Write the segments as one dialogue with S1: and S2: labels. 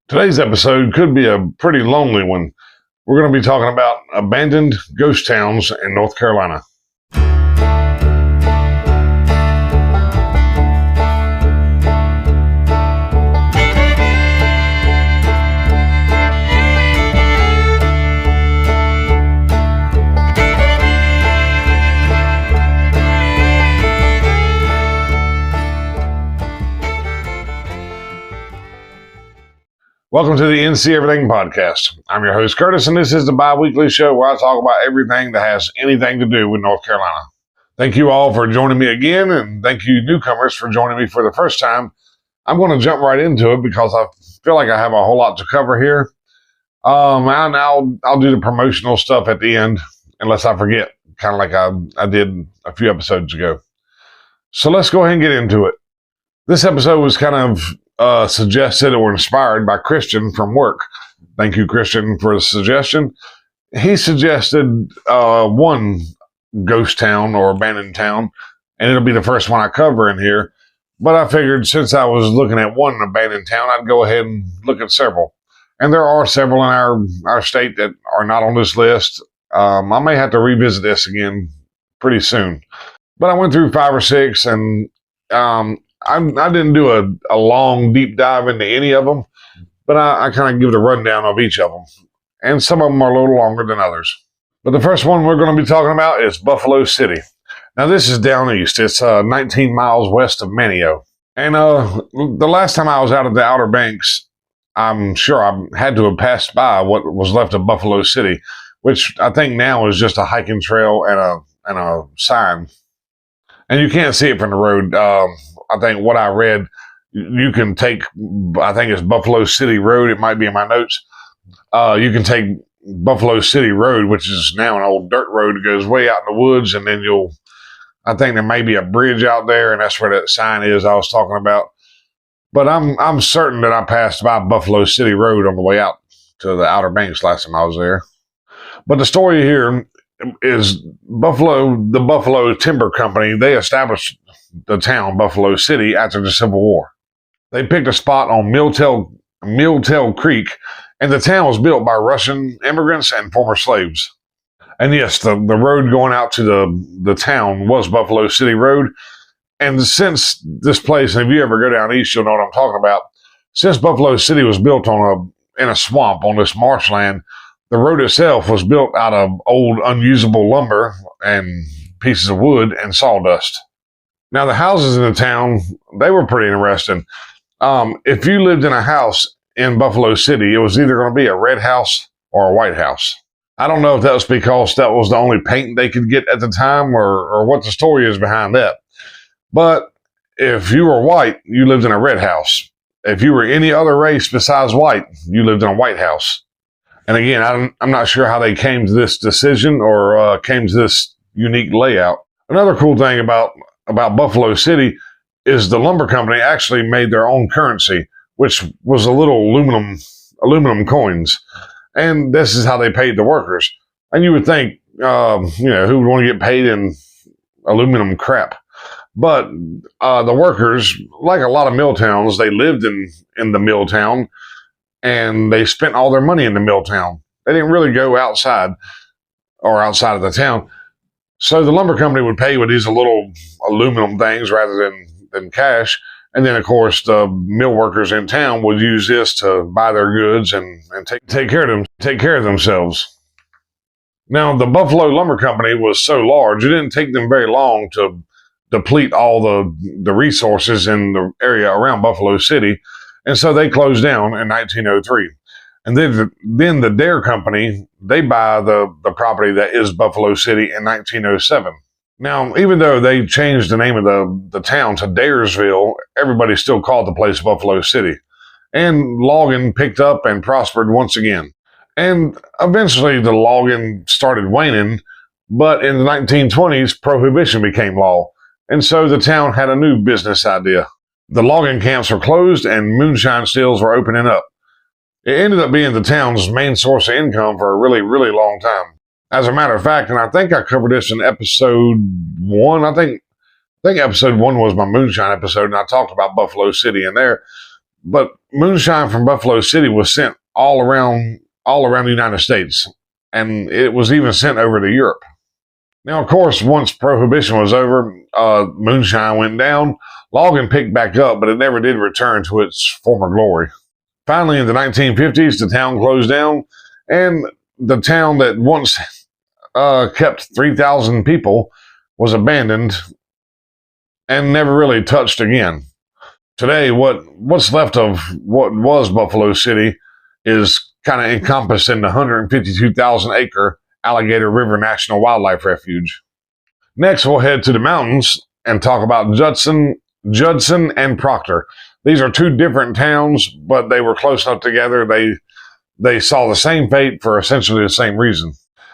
S1: Today's episode could be a pretty lonely one. We're going to be talking about abandoned ghost towns in North Carolina. Welcome to the NC Everything Podcast. I'm your host, Curtis, and this is the bi-weekly show where I talk about everything that has anything to do with North Carolina. Thank you all for joining me again, and thank you newcomers for joining me for the first time. I'm going to jump right into it because I feel like I have a whole lot to cover here. And I'll do the promotional stuff at the end, unless I forget, kind of like I did a few episodes ago. So let's go ahead and get into it. This episode was kind of suggested or inspired by Christian from work. Thank you, Christian, for the suggestion. He suggested one ghost town or abandoned town, and it'll be the first one I cover in here. But I figured since I was looking at one abandoned town, I'd go ahead and look at several. And there are several in our state that are not on this list. I may have to revisit this again pretty soon. But I went through 5 or 6, and I didn't do a long, deep dive into any of them, but I kind of give the rundown of each of them. And some of them are a little longer than others. But the first one we're going to be talking about is Buffalo City. Now, this is down east. It's 19 miles west of Manteo. And the last time I was out of the Outer Banks, I'm sure I had to have passed by what was left of Buffalo City, which I think now is just a hiking trail and a sign. And you can't see it from the road. I think what I read, you can take, I think it's Buffalo City Road. It might be in my notes. You can take Buffalo City Road, which is now an old dirt road. It goes way out in the woods, and then I think there may be a bridge out there, and that's where that sign is I was talking about. But I'm certain that I passed by Buffalo City Road on the way out to the Outer Banks last time I was there. But the story here is the Buffalo Timber Company. They established the town Buffalo City after the Civil War. They picked a spot on Milltail Creek, and the town was built by Russian immigrants and former slaves. And yes, the road going out to the town was Buffalo City Road. And since this place, and if you ever go down east, you'll know what I'm talking about. Since Buffalo City was built in a swamp on this marshland, the road itself was built out of old unusable lumber and pieces of wood and sawdust. Now, the houses in the town, they were pretty interesting. If you lived in a house in Buffalo City, it was either going to be a red house or a white house. I don't know if that was because that was the only paint they could get at the time or what the story is behind that. But if you were white, you lived in a red house. If you were any other race besides white, you lived in a white house. And again, I'm not sure how they came to this decision or came to this unique layout. Another cool thing about Buffalo City is the lumber company actually made their own currency, which was a little aluminum coins. And this is how they paid the workers. And you would think, who would want to get paid in aluminum crap? But the workers, like a lot of mill towns, they lived in the mill town, and they spent all their money in the mill town. They didn't really go outside of the town. So the lumber company would pay with these little aluminum things rather than cash. And then, of course, the mill workers in town would use this to buy their goods and take care of themselves. Now, the Buffalo Lumber Company was so large, it didn't take them very long to deplete all the resources in the area around Buffalo City. And so they closed down in 1903. And then the Dare Company, they buy the property that is Buffalo City in 1907. Now, even though they changed the name of the town to Daresville, everybody still called the place Buffalo City. And logging picked up and prospered once again. And eventually the logging started waning, but in the 1920s, prohibition became law. And so the town had a new business idea. The logging camps were closed and moonshine stills were opening up. It ended up being the town's main source of income for a really, really long time. As a matter of fact, and I think I covered this in episode 1, I think episode 1 was my moonshine episode, and I talked about Buffalo City in there. But moonshine from Buffalo City was sent all around the United States, and it was even sent over to Europe. Now, of course, once Prohibition was over, moonshine went down. Logging picked back up, but it never did return to its former glory. Finally, in the 1950s, the town closed down, and the town that once kept 3,000 people was abandoned and never really touched again. Today, what's left of what was Buffalo City is kind of encompassed in the 152,000-acre Alligator River National Wildlife Refuge. Next, we'll head to the mountains and talk about Judson and Proctor. These are two different towns, but they were close enough together. They saw the same fate for essentially the same reason.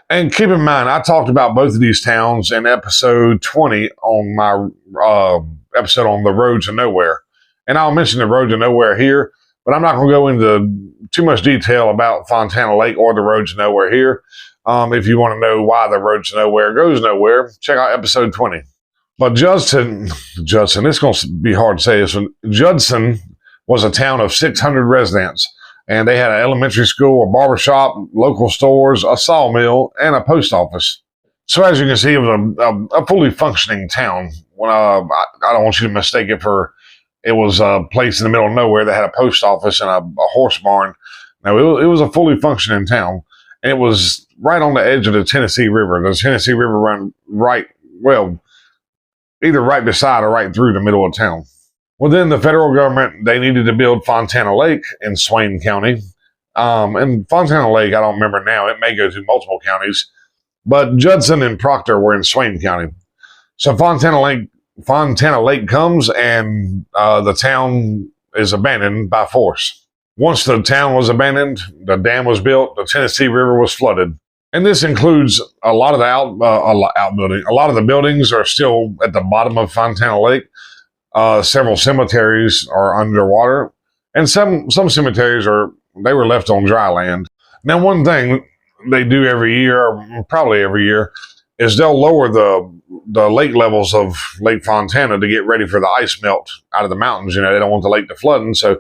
S1: And keep in mind, I talked about both of these towns in episode 20 on my episode on the Road to Nowhere. And I'll mention the Road to Nowhere here, but I'm not going to go into too much detail about Fontana Lake or the Road to Nowhere here. If you want to know why the Road to Nowhere goes nowhere, check out episode 20. But Judson, it's going to be hard to say this one. Judson was a town of 600 residents, and they had an elementary school, a barbershop, local stores, a sawmill, and a post office. So as you can see, it was a fully functioning town. I don't want you to mistake it for it was a place in the middle of nowhere that had a post office and a horse barn. No, it was a fully functioning town. And it was right on the edge of the Tennessee River. The Tennessee River ran either right beside or right through the middle of town. Well, then the federal government, they needed to build Fontana Lake in Swain County. And Fontana Lake, I don't remember now. It may go through multiple counties. But Judson and Proctor were in Swain County. So Fontana Lake comes, and the town is abandoned by force. Once the town was abandoned, the dam was built, the Tennessee River was flooded. And this includes a lot of the outbuilding. A lot of the buildings are still at the bottom of Fontana Lake. Several cemeteries are underwater, and some cemeteries they were left on dry land. Now, one thing they do every year, or probably every year, is they'll lower the lake levels of Lake Fontana to get ready for the ice melt out of the mountains. They don't want the lake to flood, and so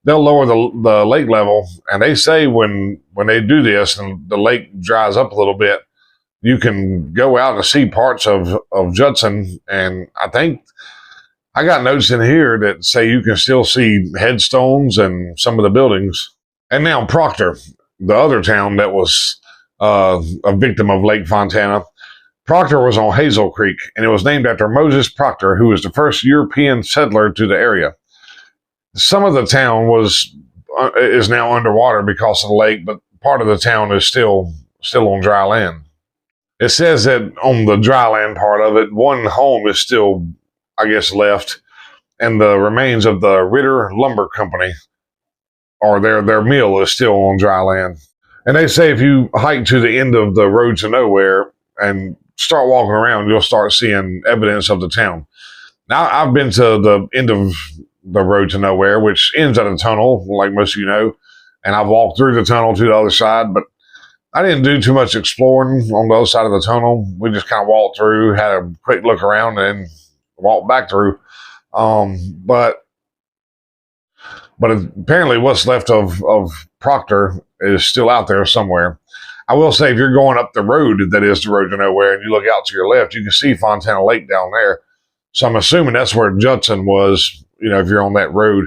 S1: they'll lower the lake level. And they say when they do this and the lake dries up a little bit, you can go out and see parts of Judson. And I think I got notes in here that say you can still see headstones and some of the buildings. And now Proctor, the other town that was a victim of Lake Fontana. Proctor was on Hazel Creek, and it was named after Moses Proctor, who was the first European settler to the area. Some of the town is now underwater because of the lake, but part of the town is still on dry land. It says that on the dry land part of it, one home is still, I guess, left, and the remains of the Ritter Lumber Company, or their mill, is still on dry land. And they say if you hike to the end of the Road to Nowhere and start walking around, you'll start seeing evidence of the town. Now, I've been to the end of the Road to Nowhere, which ends at a tunnel, like most of you know, and I've walked through the tunnel to the other side, but I didn't do too much exploring on the other side of the tunnel. We just kind of walked through, had a quick look around, and walked back through. But apparently what's left of Proctor is still out there somewhere. I will say, if you're going up the road that is the Road to Nowhere and you look out to your left, you can see Fontana Lake down there. So I'm assuming that's where Judson was. If you're on that road,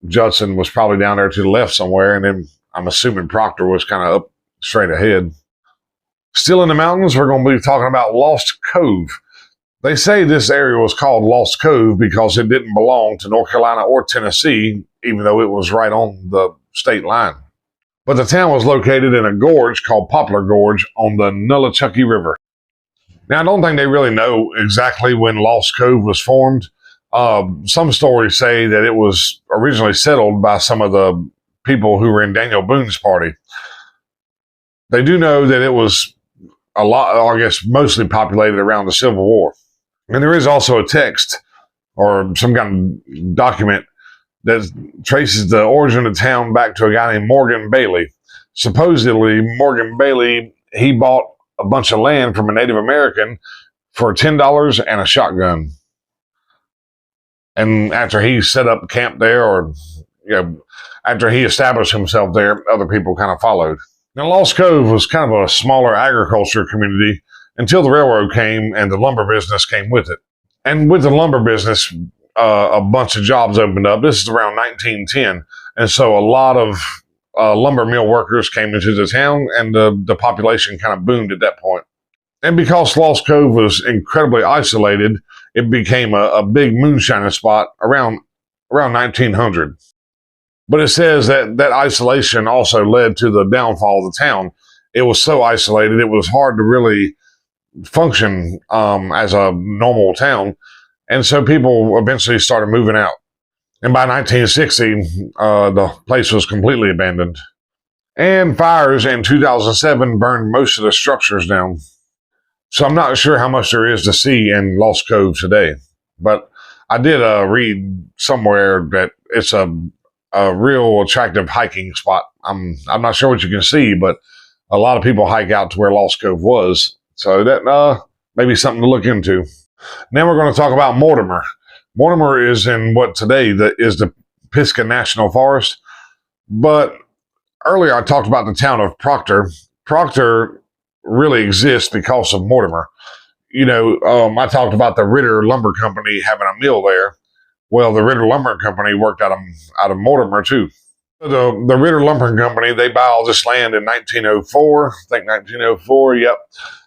S1: Judson was probably down there to the left somewhere, and then I'm assuming Proctor was kind of up straight ahead. Still in the mountains, we're going to be talking about Lost Cove. They say this area was called Lost Cove because it didn't belong to North Carolina or Tennessee, even though it was right on the state line. But the town was located in a gorge called Poplar Gorge on the Nolichucky River. Now, I don't think they really know exactly when Lost Cove was formed. Some stories say that it was originally settled by some of the people who were in Daniel Boone's party. They do know that it was a lot, I guess, mostly populated around the Civil War. And there is also a text or some kind of document that traces the origin of the town back to a guy named Morgan Bailey. Supposedly, Morgan Bailey, he bought a bunch of land from a Native American for $10 and a shotgun. And after he set up camp there or after he established himself there, other people kind of followed. Now, Lost Cove was kind of a smaller agriculture community until the railroad came and the lumber business came with it. And with the lumber business, a bunch of jobs opened up. This is around 1910. And so a lot of lumber mill workers came into the town, and the population kind of boomed at that point. And because Lost Cove was incredibly isolated, it became a big moonshining spot around 1900. But it says that isolation also led to the downfall of the town. It was so isolated, it was hard to really function as a normal town. And so people eventually started moving out. And by 1960, the place was completely abandoned. And fires in 2007 burned most of the structures down. So I'm not sure how much there is to see in Lost Cove today. But I did read somewhere that it's a real attractive hiking spot. I'm not sure what you can see, but a lot of people hike out to where Lost Cove was. So that may be something to look into. Now we're going to talk about Mortimer. Mortimer is in what today is the Pisgah National Forest. But earlier I talked about the town of Proctor. Proctor really exists because of Mortimer. I talked about the Ritter Lumber Company having a mill there. Well, the Ritter Lumber Company worked out of Mortimer too. The Ritter Lumber Company, they buy all this land in 1904. I think 1904, yep.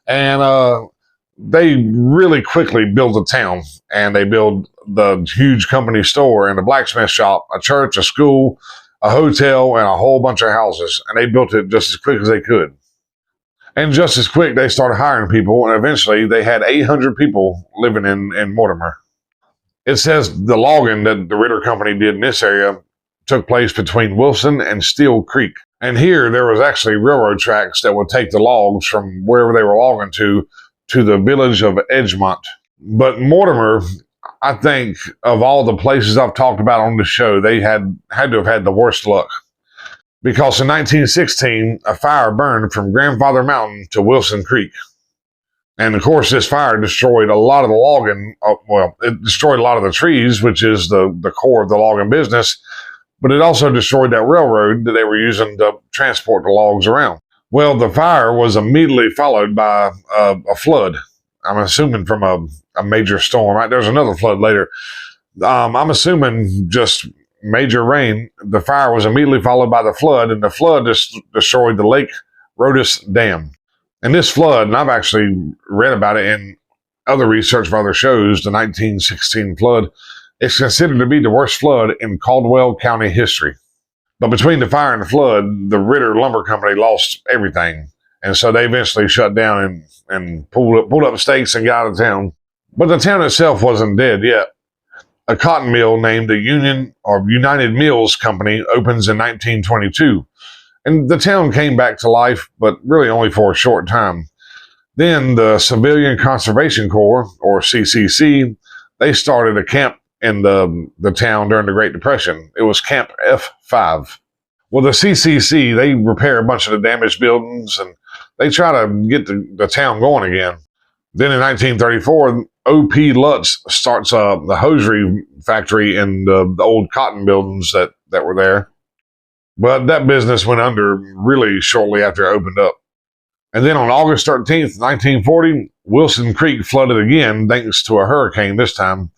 S1: And they really quickly build the town, and they build the huge company store and a blacksmith shop, a church, a school, a hotel, and a whole bunch of houses. And they built it just as quick as they could. And just as quick, they started hiring people, and eventually they had 800 people living in Mortimer. It says the logging that the Ritter Company did in this area took place between Wilson and Steel Creek. And here there was actually railroad tracks that would take the logs from wherever they were logging to the village of Edgemont. But Mortimer, I think of all the places I've talked about on the show, they had to have had the worst luck. Because in 1916, a fire burned from Grandfather Mountain to Wilson Creek. And of course, this fire destroyed a lot of the logging. It destroyed a lot of the trees, which is the core of the logging business. But it also destroyed that railroad that they were using to transport the logs around. Well, the fire was immediately followed by a flood. I'm assuming from a major storm. Right? There's another flood later. I'm assuming just major rain. The fire was immediately followed by the flood, and the flood just destroyed the Lake Rodes Dam. And this flood, and I've actually read about it in other research for other shows, the 1916 flood, is considered to be the worst flood in Caldwell County history. But between the fire and the flood, the Ritter Lumber Company lost everything. And so they eventually shut down and pulled up stakes and got out of town. But the town itself wasn't dead yet. A cotton mill named the United Mills Company opens in 1922. And the town came back to life, but really only for a short time. Then the Civilian Conservation Corps, or CCC, they started a camp in the town during the Great Depression. It was Camp F5. Well, the CCC, they repair a bunch of the damaged buildings, and they try to get the town going again. Then in 1934, O.P. Lutz starts the hosiery factory in the old cotton buildings that were there. But that business went under really shortly after it opened up. And then on August 13th, 1940, Wilson Creek flooded again, thanks to a hurricane this time.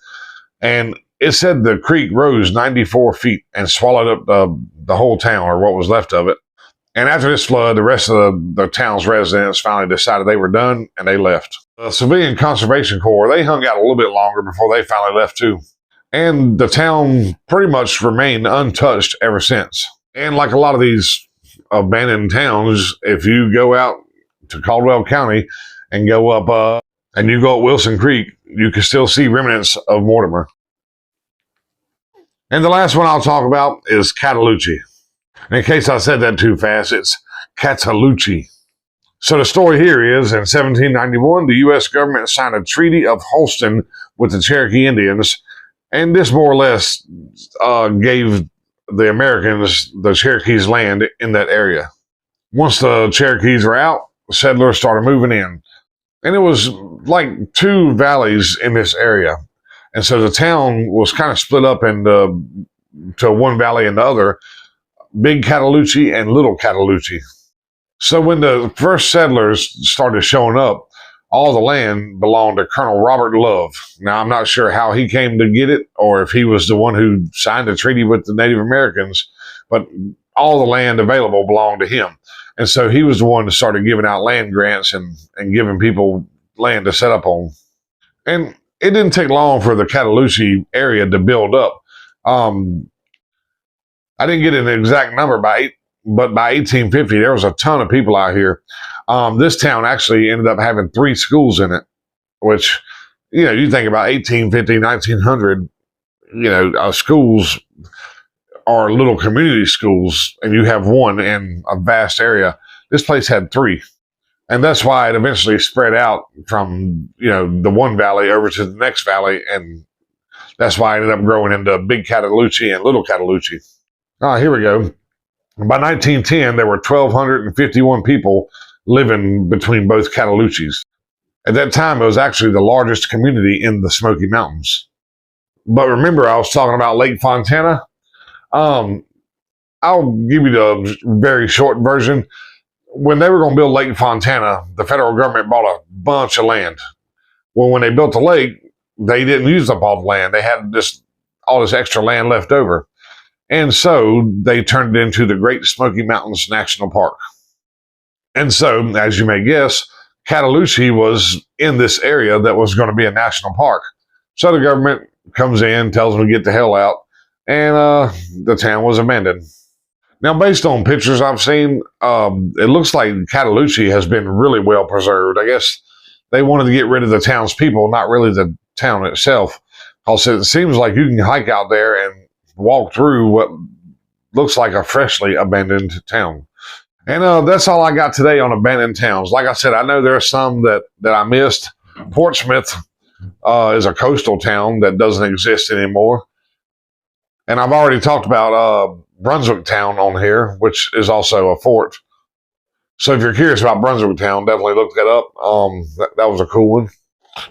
S1: And it said the creek rose 94 feet and swallowed up the whole town, or what was left of it. And after this flood, the rest of the town's residents finally decided they were done, and they left. The Civilian Conservation Corps, they hung out a little bit longer before they finally left too. And the town pretty much remained untouched ever since. And like a lot of these abandoned towns, if you go out to Caldwell County and go up Wilson Creek, you can still see remnants of Mortimer. And the last one I'll talk about is Cataloochee. In case I said that too fast, it's Cataloochee. So the story here is, in 1791, the U.S. government signed a Treaty of Holston with the Cherokee Indians, and this more or less gave the Americans the Cherokees' land in that area. Once the Cherokees were out, settlers started moving in. And it was like two valleys in this area. And so the town was kind of split up into to one valley and the other, Big Cataloochee and Little Cataloochee. So when the first settlers started showing up, all the land belonged to Colonel Robert Love. Now, I'm not sure how he came to get it or if he was the one who signed a treaty with the Native Americans, but all the land available belonged to him. And so he was the one that started giving out land grants and giving people land to set up on. And it didn't take long for the Cataloochee area to build up. I didn't get an exact number but by 1850, there was a ton of people out here. This town actually ended up having 3 schools in it, which, you think about 1850, 1900, schools are little community schools, and you have one in a vast area. This place had 3. And that's why it eventually spread out from, the one valley over to the next valley. And that's why it ended up growing into Big Cataloochee and Little Cataloochee. Here we go. By 1910, there were 1,251 people living between both Cataloochees. At that time, it was actually the largest community in the Smoky Mountains. But remember, I was talking about Lake Fontana? I'll give you the very short version. When they were going to build Lake Fontana, the federal government bought a bunch of land. Well, when they built the lake, they didn't use up all the land. They had all this extra land left over. And so they turned it into the Great Smoky Mountains National Park. And so, as you may guess, Cataloochee was in this area that was going to be a national park. So the government comes in, tells them to get the hell out, and the town was abandoned. Now, based on pictures I've seen, it looks like Cataloochee has been really well preserved. I guess they wanted to get rid of the townspeople, not really the town itself. Also, it seems like you can hike out there and walk through what looks like a freshly abandoned town. And that's all I got today on abandoned towns. Like I said, I know there are some that I missed. Portsmouth is a coastal town that doesn't exist anymore. And I've already talked about Brunswick Town on here, which is also a fort. So if you're curious about Brunswick Town, definitely look that up. That was a cool one.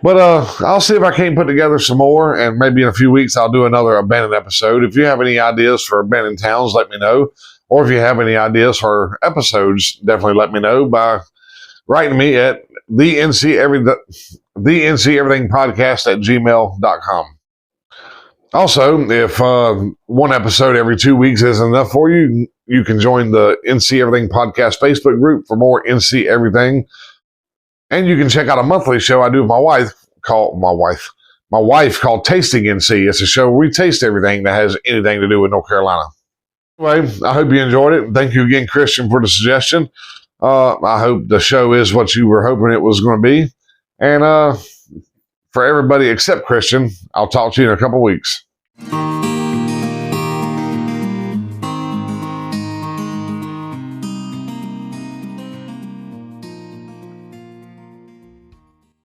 S1: But I'll see if I can't put together some more, and maybe in a few weeks I'll do another abandoned episode. If you have any ideas for abandoned towns, let me know. Or if you have any ideas for episodes, definitely let me know by writing me at the NC Everything Podcast at gmail.com. Also, if one episode every 2 weeks isn't enough for you, you can join the NC Everything Podcast Facebook group for more NC Everything. And you can check out a monthly show I do with my wife called Tasting NC. It's a show where we taste everything that has anything to do with North Carolina. Anyway, I hope you enjoyed it. Thank you again, Christian, for the suggestion. I hope the show is what you were hoping it was going to be. And for everybody except Christian, I'll talk to you in a couple weeks.